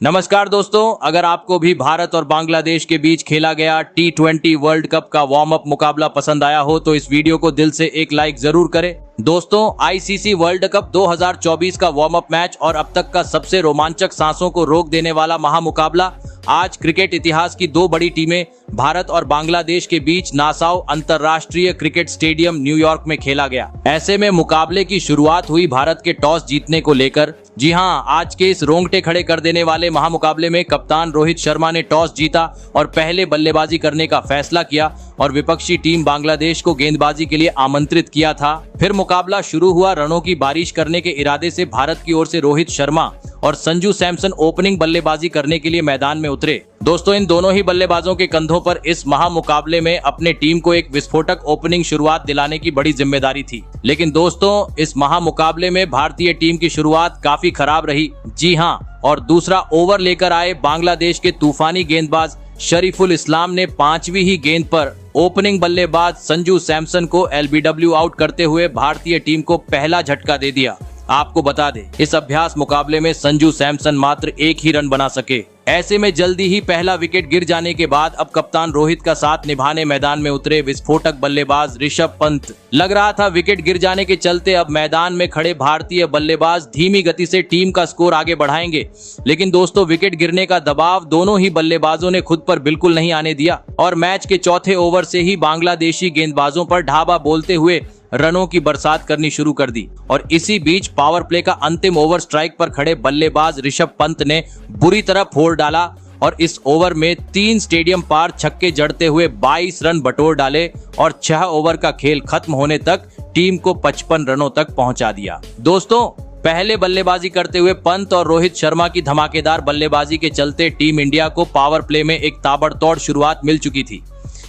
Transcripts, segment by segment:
नमस्कार दोस्तों, अगर आपको भी भारत और बांग्लादेश के बीच खेला गया T20 वर्ल्ड कप का वार्म अप मुकाबला पसंद आया हो तो इस वीडियो को दिल से एक लाइक जरूर करें। दोस्तों, आईसीसी वर्ल्ड कप 2024 का वार्म अप मैच और अब तक का सबसे रोमांचक, सांसों को रोक देने वाला महामुकाबला आज क्रिकेट इतिहास की दो बड़ी टीमें भारत और बांग्लादेश के बीच नासाउ अंतरराष्ट्रीय क्रिकेट स्टेडियम न्यूयॉर्क में खेला गया। ऐसे में मुकाबले की शुरुआत हुई भारत के टॉस जीतने को लेकर। जी हां, आज के इस रोंगटे खड़े कर देने वाले महामुकाबले में कप्तान रोहित शर्मा ने टॉस जीता और पहले बल्लेबाजी करने का फैसला किया और विपक्षी टीम बांग्लादेश को गेंदबाजी के लिए आमंत्रित किया था। फिर मुकाबला शुरू हुआ। रनों की बारिश करने के इरादे से भारत की ओर से रोहित शर्मा और संजू सैमसन ओपनिंग बल्लेबाजी करने के लिए मैदान में उतरे। दोस्तों, इन दोनों ही बल्लेबाजों के कंधों पर इस महामुकाबले में अपने टीम को एक विस्फोटक ओपनिंग शुरुआत दिलाने की बड़ी जिम्मेदारी थी। लेकिन दोस्तों, इस महामुकाबले में भारतीय टीम की शुरुआत काफी खराब रही। जी हां, और दूसरा ओवर लेकर आए बांग्लादेश के तूफानी गेंदबाज शरीफुल इस्लाम ने पांचवी ही गेंद पर ओपनिंग बल्लेबाज संजू सैमसन को एलबीडब्ल्यू आउट करते हुए भारतीय टीम को पहला झटका दे दिया। आपको बता दें, इस अभ्यास मुकाबले में संजू सैमसन मात्र एक ही रन बना सके। ऐसे में जल्दी ही पहला विकेट गिर जाने के बाद अब कप्तान रोहित का साथ निभाने मैदान में उतरे विस्फोटक बल्लेबाज ऋषभ पंत। लग रहा था विकेट गिर जाने के चलते अब मैदान में खड़े भारतीय बल्लेबाज धीमी गति से टीम का स्कोर आगे बढ़ाएंगे। लेकिन दोस्तों, विकेट गिरने का दबाव दोनों ही बल्लेबाजों ने खुद पर बिल्कुल नहीं आने दिया और मैच के चौथे ओवर से ही बांग्लादेशी गेंदबाजों पर ढाबा बोलते हुए रनों की बरसात करनी शुरू कर दी। और इसी बीच पावर प्ले का अंतिम ओवर स्ट्राइक पर खड़े बल्लेबाज ऋषभ पंत ने बुरी तरह फोड़ डाला और इस ओवर में 3 स्टेडियम पार छक्के जड़ते हुए 22 रन बटोर डाले और 6 ओवर का खेल खत्म होने तक टीम को 55 रनों तक पहुंचा दिया। दोस्तों, पहले बल्लेबाजी करते हुए पंत और रोहित शर्मा की धमाकेदार बल्लेबाजी के चलते टीम इंडिया को पावर प्ले में एक ताबड़तोड़ शुरुआत मिल चुकी थी।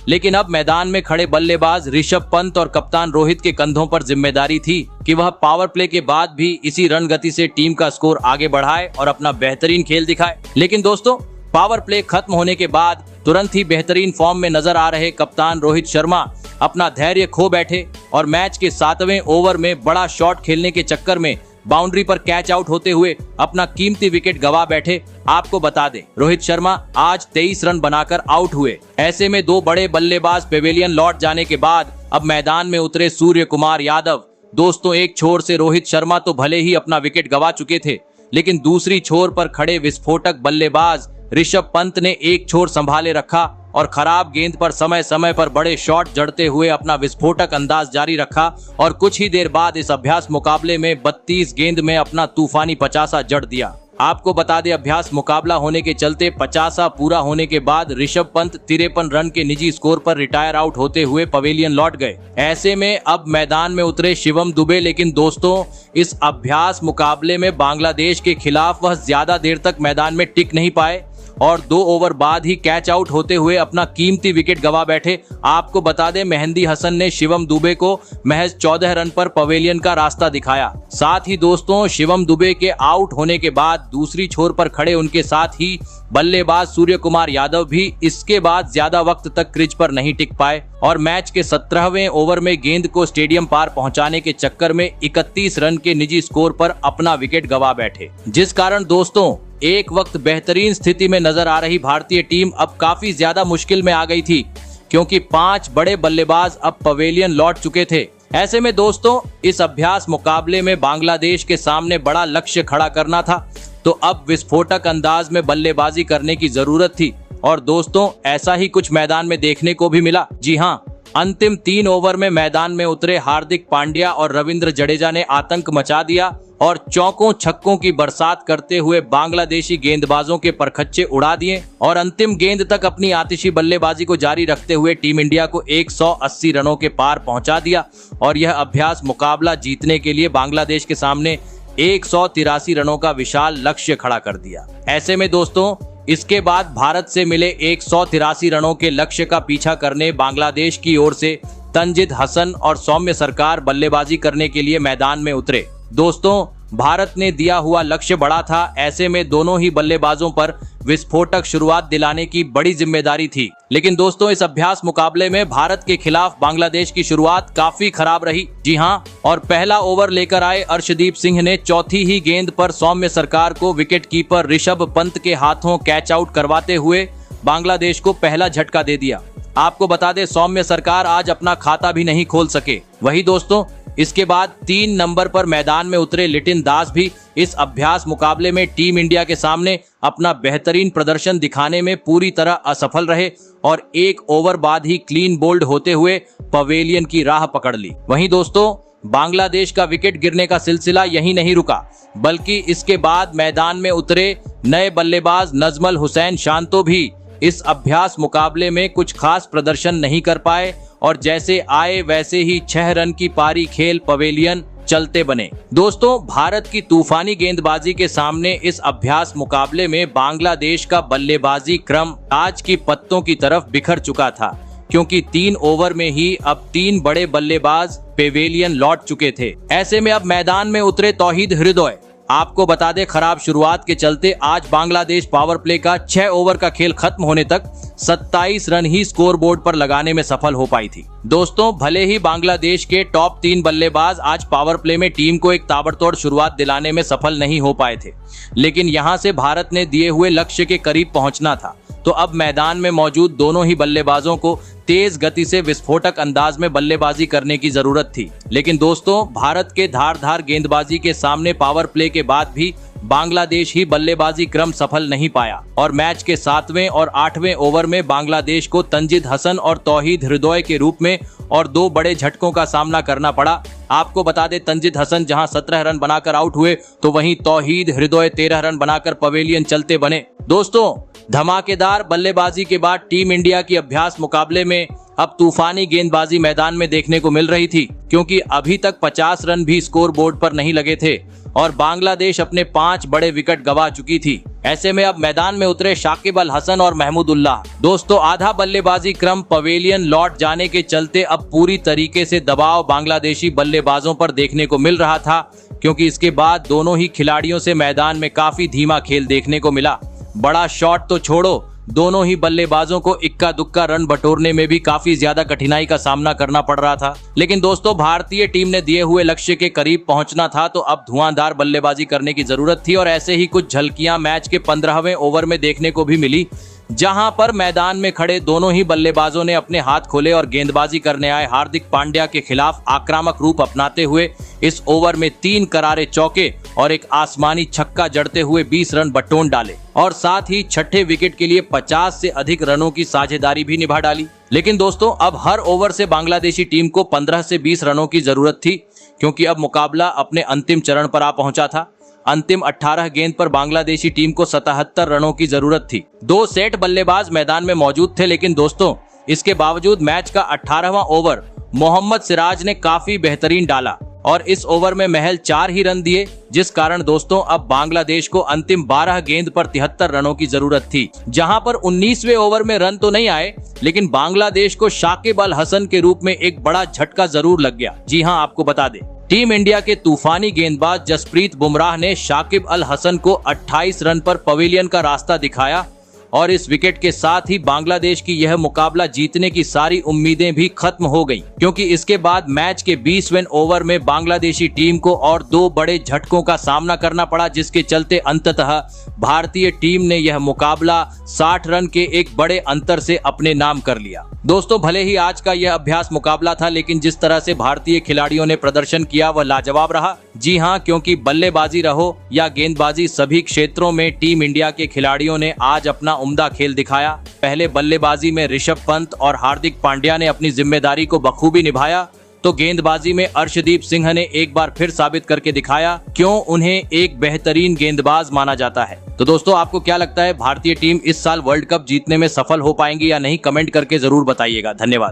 लेकिन अब मैदान में खड़े बल्लेबाज ऋषभ पंत और कप्तान रोहित के कंधों पर जिम्मेदारी थी कि वह पावर प्ले के बाद भी इसी रन गति से टीम का स्कोर आगे बढ़ाए और अपना बेहतरीन खेल दिखाए। लेकिन दोस्तों, पावर प्ले खत्म होने के बाद तुरंत ही बेहतरीन फॉर्म में नजर आ रहे कप्तान रोहित शर्मा अपना धैर्य खो बैठे और मैच के 7वें ओवर में बड़ा शॉट खेलने के चक्कर में बाउंड्री पर कैच आउट होते हुए अपना कीमती विकेट गवा बैठे। आपको बता दें, रोहित शर्मा आज 23 रन बनाकर आउट हुए। ऐसे में दो बड़े बल्लेबाज पेवेलियन लौट जाने के बाद अब मैदान में उतरे सूर्य कुमार यादव। दोस्तों, एक छोर से रोहित शर्मा तो भले ही अपना विकेट गवा चुके थे, लेकिन दूसरी छोर पर खड़े विस्फोटक बल्लेबाज ऋषभ पंत ने एक छोर संभाले रखा और खराब गेंद पर समय समय पर बड़े शॉट जड़ते हुए अपना विस्फोटक अंदाज जारी रखा और कुछ ही देर बाद इस अभ्यास मुकाबले में 32 गेंद में अपना तूफानी 50 जड़ दिया। आपको बता दें, अभ्यास मुकाबला होने के चलते 50 पूरा होने के बाद ऋषभ पंत 53 रन के निजी स्कोर पर रिटायर आउट होते हुए पवेलियन लौट गए। ऐसे में अब मैदान में उतरे शिवम दुबे। लेकिन दोस्तों, इस अभ्यास मुकाबले में बांग्लादेश के खिलाफ वह ज्यादा देर तक मैदान में टिक नहीं पाए और 2 ओवर बाद ही कैच आउट होते हुए अपना कीमती विकेट गवा बैठे। आपको बता दें, मेहंदी हसन ने शिवम दुबे को महज 14 रन पर पवेलियन का रास्ता दिखाया। साथ ही दोस्तों, शिवम दुबे के आउट होने के बाद दूसरी छोर पर खड़े उनके साथ ही बल्लेबाज सूर्य कुमार यादव भी इसके बाद ज्यादा वक्त तक क्रीज पर नहीं टिक पाए और मैच के 17वें ओवर में गेंद को स्टेडियम पार पहुंचाने के चक्कर में 31 रन के निजी स्कोर पर अपना विकेट गवा बैठे। जिस कारण दोस्तों, एक वक्त बेहतरीन स्थिति में नजर आ रही भारतीय टीम अब काफी ज्यादा मुश्किल में आ गई थी, क्योंकि 5 बड़े बल्लेबाज अब पवेलियन लौट चुके थे। ऐसे में दोस्तों, इस अभ्यास मुकाबले में बांग्लादेश के सामने बड़ा लक्ष्य खड़ा करना था, तो अब विस्फोटक अंदाज में बल्लेबाजी करने की जरूरत थी और दोस्तों, ऐसा ही कुछ मैदान में देखने को भी मिला। जी हां, अंतिम 3 ओवर में मैदान में उतरे हार्दिक पांड्या और रविंद्र जडेजा ने आतंक मचा दिया और चौकों छक्कों की बरसात करते हुए बांग्लादेशी गेंदबाजों के परखच्चे उड़ा दिए और अंतिम गेंद तक अपनी आतिशी बल्लेबाजी को जारी रखते हुए टीम इंडिया को 180 रनों के पार पहुंचा दिया और यह अभ्यास मुकाबला जीतने के लिए बांग्लादेश के सामने 183 रनों का विशाल लक्ष्य खड़ा कर दिया। ऐसे में दोस्तों, इसके बाद भारत से मिले 183 रनों के लक्ष्य का पीछा करने बांग्लादेश की ओर से तंजिद हसन और सौम्य सरकार बल्लेबाजी करने के लिए मैदान में उतरे। दोस्तों, भारत ने दिया हुआ लक्ष्य बड़ा था, ऐसे में दोनों ही बल्लेबाजों पर विस्फोटक शुरुआत दिलाने की बड़ी जिम्मेदारी थी। लेकिन दोस्तों, इस अभ्यास मुकाबले में भारत के खिलाफ बांग्लादेश की शुरुआत काफी खराब रही। जी हां, और पहला ओवर लेकर आए अर्शदीप सिंह ने चौथी ही गेंद पर सौम्य सरकार को विकेटकीपर ऋषभ पंत के हाथों कैच आउट करवाते हुए बांग्लादेश को पहला झटका दे दिया। आपको बता दें, सौम्य सरकार आज अपना खाता भी नहीं खोल सके। वही दोस्तों, इसके बाद 3 नंबर पर मैदान में उतरे लिटिन दास भी इस अभ्यास मुकाबले में टीम इंडिया के सामने अपना बेहतरीन प्रदर्शन दिखाने में पूरी तरह असफल रहे और 1 ओवर बाद ही क्लीन बोल्ड होते हुए पवेलियन की राह पकड़ ली। वहीं दोस्तों, बांग्लादेश का विकेट गिरने का सिलसिला यहीं नहीं रुका, बल्कि इसके बाद मैदान में उतरे नए बल्लेबाज नजमल हुसैन शांतो भी इस अभ्यास मुकाबले में कुछ खास प्रदर्शन नहीं कर पाए और जैसे आए वैसे ही 6 रन की पारी खेल पवेलियन चलते बने। दोस्तों, भारत की तूफानी गेंदबाजी के सामने इस अभ्यास मुकाबले में बांग्लादेश का बल्लेबाजी क्रम आज की पत्तों की तरफ बिखर चुका था, क्योंकि 3 ओवर में ही अब 3 बड़े बल्लेबाज पवेलियन लौट चुके थे। ऐसे में अब मैदान में उतरे तौहीद हृदय। आपको बता दें, खराब शुरुआत के चलते आज बांग्लादेश पावर प्ले का 6 ओवर का खेल खत्म होने तक 27 रन ही स्कोर बोर्ड पर लगाने में सफल हो पाई थी। दोस्तों, भले ही बांग्लादेश के टॉप 3 बल्लेबाज आज पावर प्ले में टीम को एक ताबड़तोड़ शुरुआत दिलाने में सफल नहीं हो पाए थे, लेकिन यहां से भारत ने दिए हुए लक्ष्य के करीब पहुंचना था। तो अब मैदान में मौजूद दोनों ही बल्लेबाजों को तेज गति से विस्फोटक अंदाज में बल्लेबाजी करने की जरूरत थी। लेकिन दोस्तों, भारत के धारदार गेंदबाजी के सामने पावर प्ले के बाद भी बांग्लादेश ही बल्लेबाजी क्रम सफल नहीं पाया और मैच के 7वें और 8वें ओवर में बांग्लादेश को तंजिद हसन और तौहीद हृदय के रूप में और 2 बड़े झटकों का सामना करना पड़ा। आपको बता दें, तंजिद हसन जहां 17 रन बनाकर आउट हुए, तो वहीं तौहीद हृदय 13 रन बनाकर पवेलियन चलते बने। दोस्तों, धमाकेदार बल्लेबाजी के बाद टीम इंडिया की अभ्यास मुकाबले में अब तूफानी गेंदबाजी मैदान में देखने को मिल रही थी, क्योंकि अभी तक 50 रन भी स्कोर बोर्ड पर नहीं लगे थे और बांग्लादेश अपने 5 बड़े विकेट गंवा चुकी थी। ऐसे में अब मैदान में उतरे शाकिब अल हसन और महमूदुल्लाह। दोस्तों, आधा बल्लेबाजी क्रम पवेलियन लौट जाने के चलते अब पूरी तरीके से दबाव बांग्लादेशी बल्लेबाजों पर देखने को मिल रहा था, क्योंकि इसके बाद दोनों ही खिलाड़ियों से मैदान में काफी धीमा खेल देखने को मिला। बड़ा शॉट तो छोड़ो, दोनों ही बल्लेबाजों को इक्का दुक्का रन बटोरने में भी काफी ज्यादा कठिनाई का सामना करना पड़ रहा था। लेकिन दोस्तों, भारतीय टीम ने दिए हुए लक्ष्य के करीब पहुंचना था, तो अब धुआंधार बल्लेबाजी करने की जरूरत थी और ऐसे ही कुछ झलकियां मैच के 15वें ओवर में देखने को भी मिली, जहां पर मैदान में खड़े दोनों ही बल्लेबाजों ने अपने हाथ खोले और गेंदबाजी करने आए हार्दिक पांड्या के खिलाफ आक्रामक रूप अपनाते हुए इस ओवर में 3 करारे चौके और एक आसमानी छक्का जड़ते हुए 20 रन बटोर डाले और साथ ही छठे विकेट के लिए 50 से अधिक रनों की साझेदारी भी निभा डाली। लेकिन दोस्तों, अब हर ओवर से बांग्लादेशी टीम को 15 से 20 रनों की जरूरत थी, क्योंकि अब मुकाबला अपने अंतिम चरण पर आ पहुंचा था। अंतिम 18 गेंद पर बांग्लादेशी टीम को 77 रनों की जरूरत थी। 2 सेट बल्लेबाज मैदान में मौजूद थे, लेकिन दोस्तों, इसके बावजूद मैच का 18वां ओवर मोहम्मद सिराज ने काफी बेहतरीन डाला और इस ओवर में महज 4 ही रन दिए, जिस कारण दोस्तों अब बांग्लादेश को अंतिम 12 गेंद पर 73 रनों की जरूरत थी। जहां पर 19वें ओवर में रन तो नहीं आए, लेकिन बांग्लादेश को शाकिब अल हसन के रूप में एक बड़ा झटका जरूर लग गया। जी हां, आपको बता दें, टीम इंडिया के तूफानी गेंदबाज जसप्रीत बुमराह ने शाकिब अल हसन को 28 रन पर पवेलियन का रास्ता दिखाया और इस विकेट के साथ ही बांग्लादेश की यह मुकाबला जीतने की सारी उम्मीदें भी खत्म हो गईं, क्योंकि इसके बाद मैच के 20वें ओवर में बांग्लादेशी टीम को और 2 बड़े झटकों का सामना करना पड़ा, जिसके चलते अंततः भारतीय टीम ने यह मुकाबला 60 रन के एक बड़े अंतर से अपने नाम कर लिया। दोस्तों, भले ही आज का यह अभ्यास मुकाबला था, लेकिन जिस तरह से भारतीय खिलाड़ियों ने प्रदर्शन किया वह लाजवाब रहा। जी हां, क्योंकि बल्लेबाजी रहो या गेंदबाजी, सभी क्षेत्रों में टीम इंडिया के खिलाड़ियों ने आज अपना उम्दा खेल दिखाया। पहले बल्लेबाजी में ऋषभ पंत और हार्दिक पांड्या ने अपनी जिम्मेदारी को बखूबी निभाया, तो गेंदबाजी में अर्शदीप सिंह ने एक बार फिर साबित करके दिखाया क्यों उन्हें एक बेहतरीन गेंदबाज माना जाता है। तो दोस्तों, आपको क्या लगता है, भारतीय टीम इस साल वर्ल्ड कप जीतने में सफल हो पाएंगी या नहीं? कमेंट करके जरूर बताइएगा। धन्यवाद।